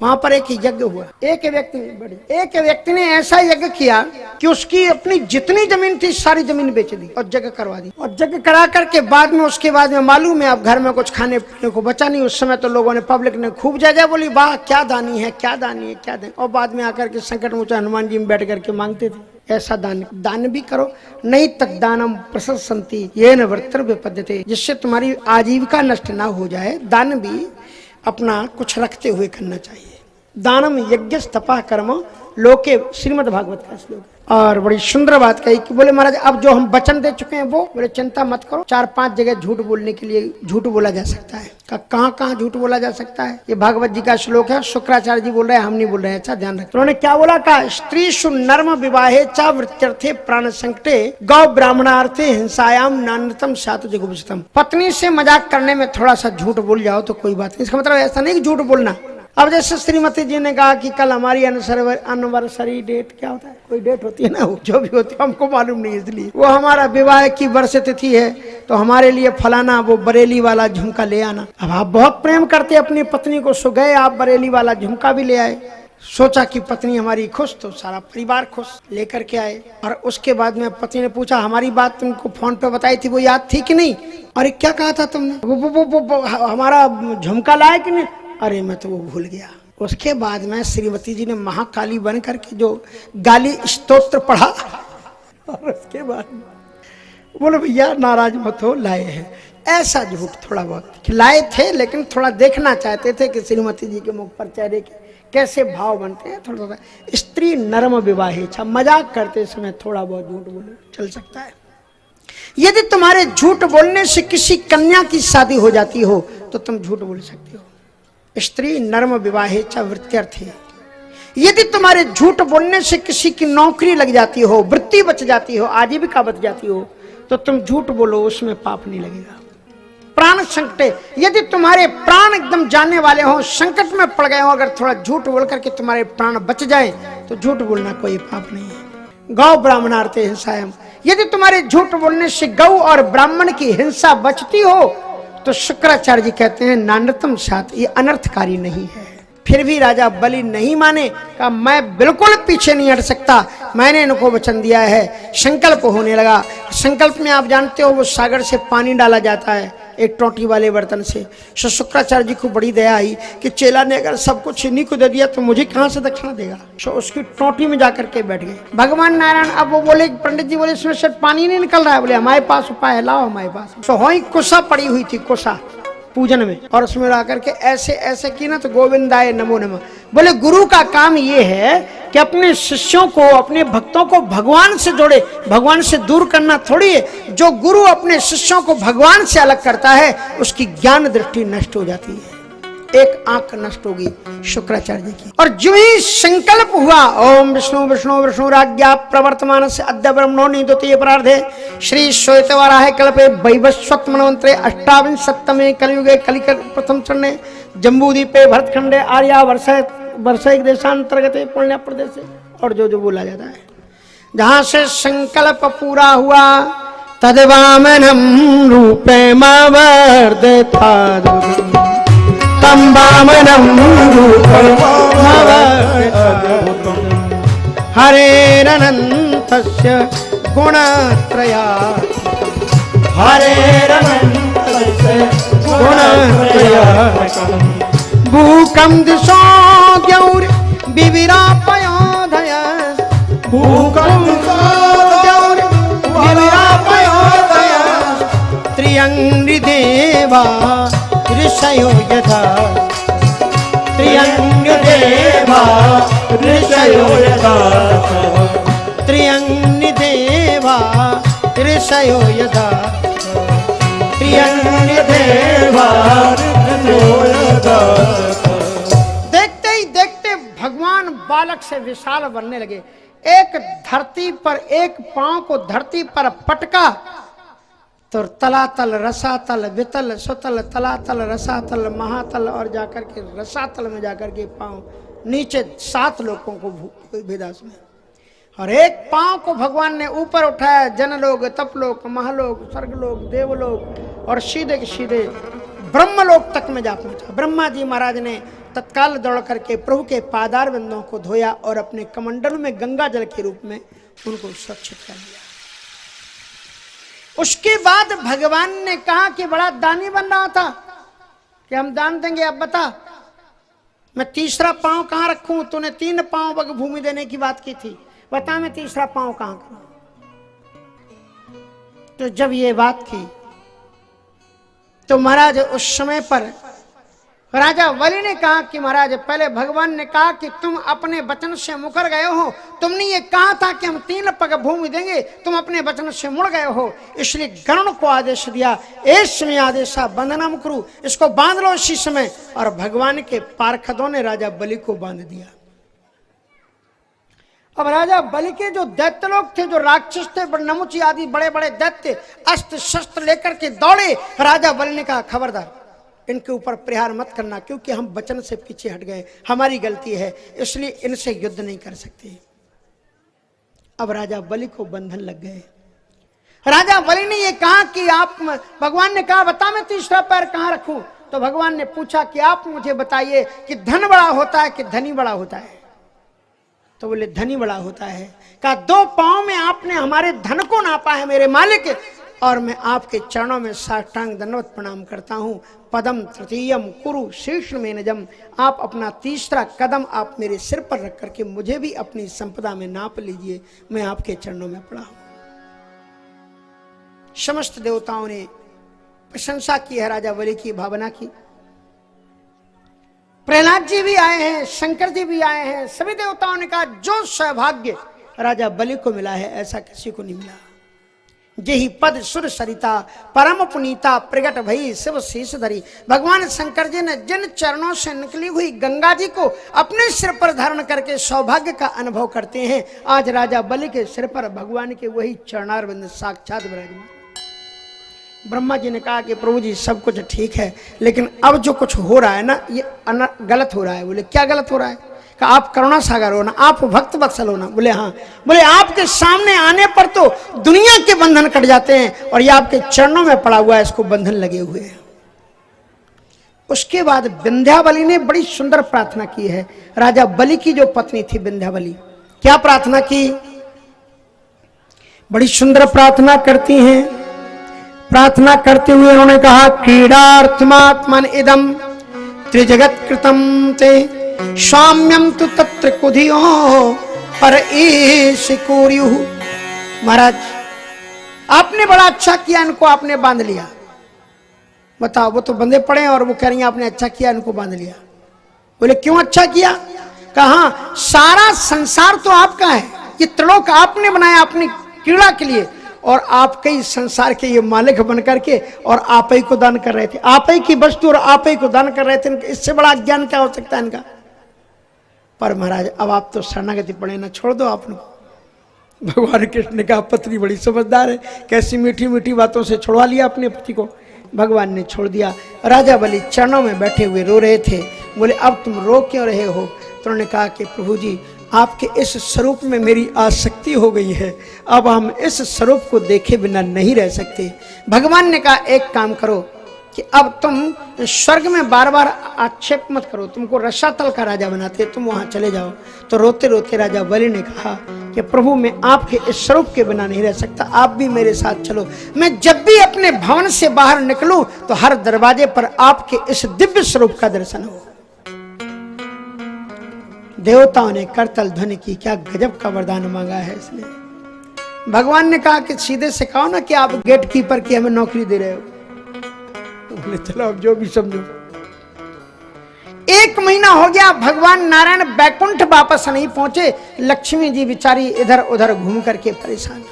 वहां पर एक यज्ञ हुआ। एक व्यक्ति ने ऐसा यज्ञ किया कि उसकी अपनी जितनी जमीन थी सारी जमीन बेच दी और यज्ञ करवा दी। और यज्ञ करा करके बाद में उसके बाद में मालूम है अब घर में कुछ खाने पीने को बचा नहीं। उस समय तो लोगों ने पब्लिक ने खूब जय जय बोली, वाह क्या दानी है, क्या दानी है, क्या दानी। और बाद में आकर के संकट मोचन हनुमान जी में बैठ करके मांगते थे ऐसा दान भी करो। नहीं तक दानम प्रशंसन्ति येन वृत्तर विपद्यते, जिससे तुम्हारी आजीविका नष्ट ना हो जाए। दान भी अपना कुछ रखते हुए करना चाहिए। दानम यज्ञ तपः कर्म लोके, श्रीमद् भागवत का श्लोक। और बड़ी सुंदर बात कही कि बोले महाराज अब जो हम वचन दे चुके हैं वो, बोले चिंता मत करो, 4-5 जगह झूठ बोलने के लिए झूठ बोला जा सकता है। कहाँ कहाँ झूठ बोला जा सकता है? ये भागवत जी का श्लोक है, शुक्राचार्य जी बोल रहे हैं, हम नहीं बोल रहे हैं। अच्छा ध्यान रखें। उन्होंने क्या बोला? कहा स्त्रीषु नर्म विवाहे चा वृत्यर्थे प्राण संकटे गौ ब्राह्मणार्थे हिंसायाम नान्यतम सात जुगुप्सितम। पत्नी से मजाक करने में थोड़ा सा झूठ बोल जाओ तो कोई बात नहीं। इसका मतलब ऐसा नहीं कि झूठ बोलना। अब जैसे श्रीमती जी ने कहा कि कल हमारी एनिवर्सरी डेट, क्या होता है, कोई डेट होती है ना, वो जो भी होती है हमको मालूम नहीं, इसलिए वो हमारा विवाह की वर्ष तिथि है तो हमारे लिए फलाना वो बरेली वाला झुमका ले आना। अब आप बहुत प्रेम करते अपनी पत्नी को, सो गए आप बरेली वाला झुमका भी ले आए। सोचा कि पत्नी हमारी खुश तो सारा परिवार खुश, लेकर के आए। और उसके बाद में पत्नी ने पूछा हमारी बात तुमको फोन पे बताई थी वो याद थी कि नहीं? अरे क्या कहा था तुमने? वो हमारा झुमका लाए कि नहीं? अरे मैं तो वो भूल गया। उसके बाद में श्रीमती जी ने महाकाली बन करके जो गाली स्तोत्र पढ़ा और उसके बाद बोले भैया नाराज मत हो, लाए हैं। ऐसा झूठ थोड़ा बहुत लाए थे, लेकिन थोड़ा देखना चाहते थे कि श्रीमती जी के मुख पर चेहरे के कैसे भाव बनते हैं। थोड़ा सा स्त्री नर्म विवाहे, मजाक करते समय थोड़ा बहुत झूठ बोले चल सकता है। यदि तुम्हारे झूठ बोलने से किसी कन्या की शादी हो जाती हो तो तुम झूठ बोल सकते हो। स्त्री नर्म विवाहे च वृत्त्यर्थे, यदि तुम्हारे झूठ बोलने से किसी की नौकरी लग जाती हो, वृत्ति बच जाती हो, आजीविका बच जाती हो तो तुम झूठ बोलो, उसमें पाप नहीं लगेगा। प्राण संकटे, यदि तुम्हारे प्राण एकदम जाने वाले हो, संकट में पड़ गए हो, अगर थोड़ा झूठ बोल करके तुम्हारे प्राण बच जाए तो झूठ बोलना कोई पाप नहीं है। गौ ब्राह्मणार्थे हिंसायाम, यदि तुम्हारे झूठ बोलने से गौ और ब्राह्मण की हिंसा बचती हो तो शुक्राचार्य जी कहते हैं नान्यतम सात, ये अनर्थकारी नहीं है। फिर भी राजा बलि नहीं माने, कहा मैं बिल्कुल पीछे नहीं हट सकता, मैंने इनको वचन दिया है। संकल्प होने लगा। संकल्प में आप जानते हो वो सागर से पानी डाला जाता है एक टोटी वाले बर्तन से। शुक्राचार्य जी को बड़ी दया आई कि चेला ने अगर सब कुछ इन्हीं को दे दिया तो मुझे कहाँ से दक्षिणा देगा। सो उसकी टोटी में जाकर के बैठ गए। भगवान नारायण, अब वो बोले, पंडित जी बोले इसमें से पानी नहीं निकल रहा है। बोले हमारे पास उपाय है, लाओ हमारे पास। सो वही कुशा पड़ी हुई थी, कुशा पूजन में, और उसमें ला करके ऐसे ऐसे की ना तो गोविंदाय नमो नमः। बोले गुरु का काम ये है कि अपने शिष्यों को, अपने भक्तों को भगवान से जोड़े, भगवान से दूर करना थोड़ी है। जो गुरु अपने शिष्यों को भगवान से अलग करता है उसकी ज्ञान दृष्टि नष्ट हो जाती है, एक आंख नष्ट होगी शुक्राचार्य जी की। और जो ही संकल्प हुआ, ओम विष्णु विष्णु विष्णु राज्ञा प्रवर्तमान से अद्य ब्रह्मणो निद्योते प्रार्थे श्री श्वेतवाराह कल्पे वैवस्वत मनवंतरे अष्टाविंशतमे कलियुगे कलिक प्रथम चरणे जम्बूद्वीपे भरतखंडे आर्या वर्षा देशांतर्गत पुण्य प्रदेश। और जो बोला जाता है, जहां से संकल्प पूरा हुआ तद्वामनम रूपे मावर्धता हरेरनन्तस्य गुणत्रया, हरेरनन्तस्य गुणत्रया भूकं दिशो द्यौर् विविरापयोधय, भूकं दिशो द्यौर् विविरापयोधय त्र्यङ्गदेवा ऋषयो यथा, त्र्यङ्गदेवा ऋषयो यथा, त्र्यङ्गदेवा ऋषयो यथा, त्र्यङ्गदेवा ऋषयो यथा। देखते ही देखते भगवान बालक से विशाल बनने लगे। एक धरती पर, एक पांव को धरती पर पटका तो तलातल रसातल वितल सुतल तलातल रसातल महातल और जाकर के रसातल में जाकर के पांव नीचे 7 लोगों को भेदास में, और एक पांव को भगवान ने ऊपर उठाया, जनलोक तपलोक महलोक स्वर्गलोक देवलोक और सीधे के सीधे ब्रह्मलोक तक में जा पहुंचा। ब्रह्मा जी महाराज ने तत्काल दौड़ करके प्रभु के पादार बिंदुओं को धोया और अपने कमंडल में गंगा जल के रूप में उनको सुरक्षित कर दिया। उसके बाद भगवान ने कहा कि बड़ा दानी बन रहा था कि हम दान देंगे, अब बता मैं तीसरा पांव कहां रखूं? तूने 3 पांव बग भूमि देने की बात की थी, बता मैं तीसरा पांव कहां करूं? तो जब ये बात की तो महाराज उस समय पर राजा बलि ने कहा कि महाराज पहले भगवान ने कहा कि तुम अपने वचन से मुकर गए हो, तुमने ये कहा था कि हम 3 पग भूमि देंगे, तुम अपने वचन से मुड़ गए हो, इसलिए गरुड़ को आदेश दिया इस समय आदेशा बंधनम करू, इसको बांध लो इसी समय। और भगवान के पार्षदों ने राजा बलि को बांध दिया। अब राजा बलि के जो दैत्य लोग थे, जो राक्षस थे, नमुची आदि बड़े बड़े दैत्य अस्त्र शस्त्र लेकर के दौड़े। राजा बलि ने कहा खबरदार इनके ऊपर प्रहार मत करना, क्योंकि हम वचन से पीछे हट गए, हमारी गलती है, इसलिए इनसे युद्ध नहीं कर सकते। अब राजा बलि को बंधन लग गए। राजा बलि ने ये कहा कि आप, भगवान ने कहा बता मैं तीसरा पैर कहां रखूं? तो भगवान ने पूछा कि आप मुझे बताइए कि धन बड़ा होता है कि धनी बड़ा होता है? तो बोले धनी बड़ा होता है। कहा 2 पांव में आपने हमारे धन को नापा है मेरे मालिक, और मैं आपके चरणों में साष्टांग दंडवत प्रणाम करता हूं। पदम तृतीयम कुरु शीर्ष में नजम, आप अपना तीसरा कदम आप मेरे सिर पर रख करके मुझे भी अपनी संपदा में नाप लीजिए, मैं आपके चरणों में पड़ा हूं। समस्त देवताओं ने प्रशंसा की है राजा बलि की, भावना की। प्रहलाद जी भी आए हैं, शंकर जी भी आए हैं, सभी देवताओं ने कहा जो सौभाग्य राजा बलि को मिला है ऐसा किसी को नहीं मिला। जेहि पद सुर सरिता परम पुनीता प्रगट भई शिव शीश धरी। भगवान शंकर जी ने जिन चरणों से निकली हुई गंगा जी को अपने सिर पर धारण करके सौभाग्य का अनुभव करते हैं, आज राजा बलि के सिर पर भगवान के वही चरणारविंद साक्षात विराजमान। ब्रह्मा जी ने कहा कि प्रभु जी सब कुछ ठीक है, लेकिन अब जो कुछ हो रहा है ना ये गलत हो रहा है। बोले क्या गलत हो रहा है? कि आप करुणा सागर हो ना, आप भक्त वत्सल हो ना? बोले हाँ। बोले आपके सामने आने पर तो दुनिया के बंधन कट जाते हैं, और ये आपके चरणों में पड़ा हुआ है, इसको बंधन लगे हुए हैं। उसके बाद विंध्यावली ने बड़ी सुंदर प्रार्थना की है। राजा बलि की जो पत्नी थी विंध्यावली, क्या प्रार्थना की? बड़ी सुंदर प्रार्थना करती हैं। प्रार्थना करते हुए उन्होंने कहा क्रीडार्थमात्मन इदम त्रिजगत कृतम ते साम्यम तु तत्र कुधियो पर ईश कोरियु। महाराज आपने बड़ा अच्छा किया, इनको आपने बांध लिया। बताओ, वो तो बंधे पड़े हैं और वो कह रही हैं आपने अच्छा किया, इनको बांध लिया। बोले क्यों अच्छा किया? कहा सारा संसार तो आपका है, ये त्रिलोक आपने बनाया अपनी क्रीड़ा के लिए, और आप कई संसार के ये मालिक बन करके और आप ही को दान कर रहे थे, आप ही की वस्तु और आप ही को दान कर रहे थे। इससे बड़ा ज्ञान क्या हो सकता है इनका? पर महाराज अब आप तो शरणागति पड़े ना, छोड़ दो आपने। भगवान कृष्ण ने कहा पत्नी बड़ी समझदार है, कैसी मीठी मीठी बातों से छुड़वा लिया अपने पति को। भगवान ने छोड़ दिया। राजा बलि चरणों में बैठे हुए रो रहे थे। बोले अब तुम रो क्यों रहे हो? तो उन्होंने कहा कि प्रभु जी आपके इस स्वरूप में मेरी आसक्ति हो गई है, अब हम इस स्वरूप को देखे बिना नहीं रह सकते। भगवान ने कहा एक काम करो कि अब तुम स्वर्ग में बार बार आक्षेप मत करो, तुमको रसातल का राजा बनाते, तुम वहां चले जाओ। तो रोते रोते राजा बलि ने कहा कि प्रभु मैं आपके इस स्वरूप के बिना नहीं रह सकता, आप भी मेरे साथ चलो। मैं जब भी अपने भवन से बाहर निकलूं तो हर दरवाजे पर आपके इस दिव्य स्वरूप का दर्शन हो। देवताओं ने करतल ध्वनि की, क्या गजब का वरदान मांगा है इसने। भगवान ने कहा कि सीधे से कहो ना कि आप गेट कीपर की हमें नौकरी दे रहे हो। बोले चलो अब जो भी समझो। 1 महीना हो गया, भगवान नारायण बैकुंठ वापस नहीं पहुंचे। लक्ष्मी जी बेचारी इधर उधर घूम करके परेशान।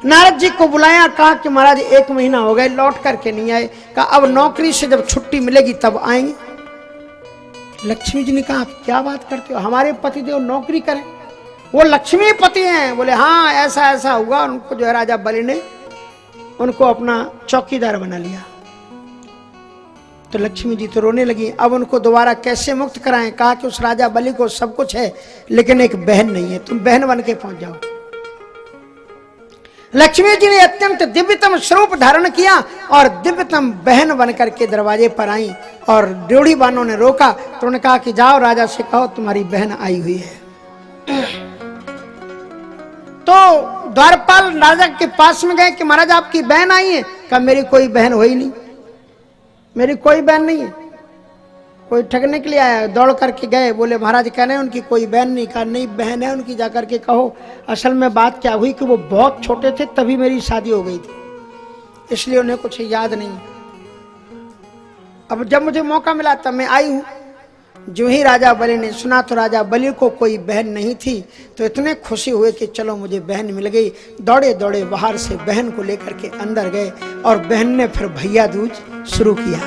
नारद जी को बुलाया, कहा कि महाराज 1 महीना हो गए लौट करके नहीं आए। कहा अब नौकरी से जब छुट्टी मिलेगी तब आएंगे। लक्ष्मी जी ने कहा आप क्या बात करते हो, हमारे पतिदेव नौकरी करें, वो लक्ष्मी पति हैं। बोले हाँ ऐसा ऐसा हुआ। उनको जो है राजा बलि ने उनको अपना चौकीदार बना लिया। तो लक्ष्मी जी तो रोने लगी। अब उनको दोबारा कैसे मुक्त कराएं? कहा कि उस राजा बलि को सब कुछ है लेकिन एक बहन नहीं है, तुम बहन बन के पहुंच जाओ। लक्ष्मी जी ने अत्यंत दिव्यतम स्वरूप धारण किया और दिव्यतम बहन बनकर के दरवाजे पर आई और ड्योढ़ी बानों ने रोका तो उन्होंने कहा कि जाओ राजा से कहो तुम्हारी बहन आई हुई है। तो द्वारपाल राजा के पास में गए कि महाराज आपकी बहन आई है। कहा मेरी कोई बहन हुई नहीं, मेरी कोई बहन नहीं है, कोई ठगने के लिए आया। दौड़ करके गए, बोले महाराज कह रहे हैं उनकी कोई बहन नहीं। कहा नहीं बहन है उनकी, जाकर के कहो। असल में बात क्या हुई कि वो बहुत छोटे थे तभी मेरी शादी हो गई थी, इसलिए उन्हें कुछ याद नहीं। अब जब मुझे मौका मिला तब मैं आई हूं। जो ही राजा बलि ने सुना तो राजा बलि को कोई बहन नहीं थी तो इतने खुशी हुए कि चलो मुझे बहन मिल गई। दौड़े दौड़े बाहर से बहन को लेकर के अंदर गए और बहन ने फिर भैया दूज शुरू किया।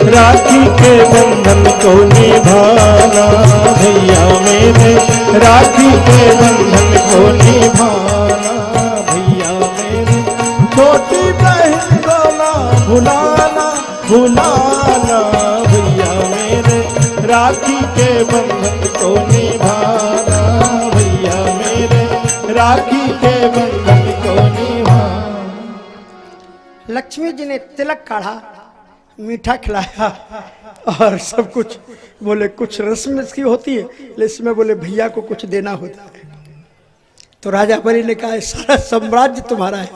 राखी के बंधन को निभाना भैया मेरे, राखी के बंधन को निभाना भैया मेरे, छोटी बहन को ना भुलाना भुलाना भैया मेरे, राखी के बंधन को निभाना भैया मेरे, राखी के बंधन को निभाना। लक्ष्मी जी ने तिलक काढ़ा, मीठा खिलाया और सब कुछ। बोले कुछ रस्म इसकी होती है लेकिन इसमें बोले भैया को कुछ देना होता है। तो राजा बलि ने कहा सारा साम्राज्य तुम्हारा है,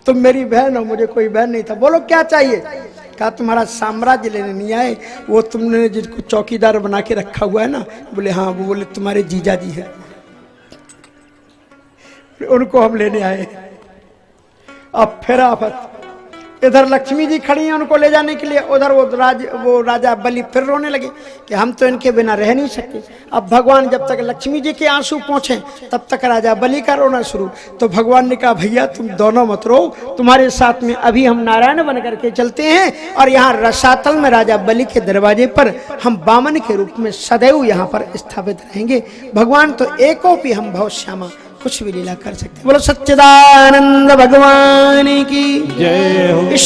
तुम मेरी बहन हो, मुझे कोई बहन नहीं था, बोलो क्या चाहिए। कहा तुम्हारा साम्राज्य लेने नहीं आए, वो तुमने जिसको चौकीदार बना के रखा हुआ है ना। बोले हाँ। वो बोले तुम्हारे जीजा जी है, उनको हम लेने आए। अब फिर आफत, इधर लक्ष्मी जी खड़ी हैं उनको ले जाने के लिए, उधर वो राजा बलि फिर रोने लगे कि हम तो इनके बिना रह नहीं सकते। अब भगवान जब तक लक्ष्मी जी के आंसू पहुंचे तब तक राजा बलि का रोना शुरू। तो भगवान ने कहा भैया तुम दोनों मत रो, तुम्हारे साथ में अभी हम नारायण बन करके चलते हैं और यहाँ रसातल में राजा बलि के दरवाजे पर हम वामन के रूप में सदैव यहाँ पर स्थापित रहेंगे। भगवान तो एकोपि हम भव श्यामा, कुछ भी लीला कर सकते। बोलो सच्चिदानंद भगवान की जय हो।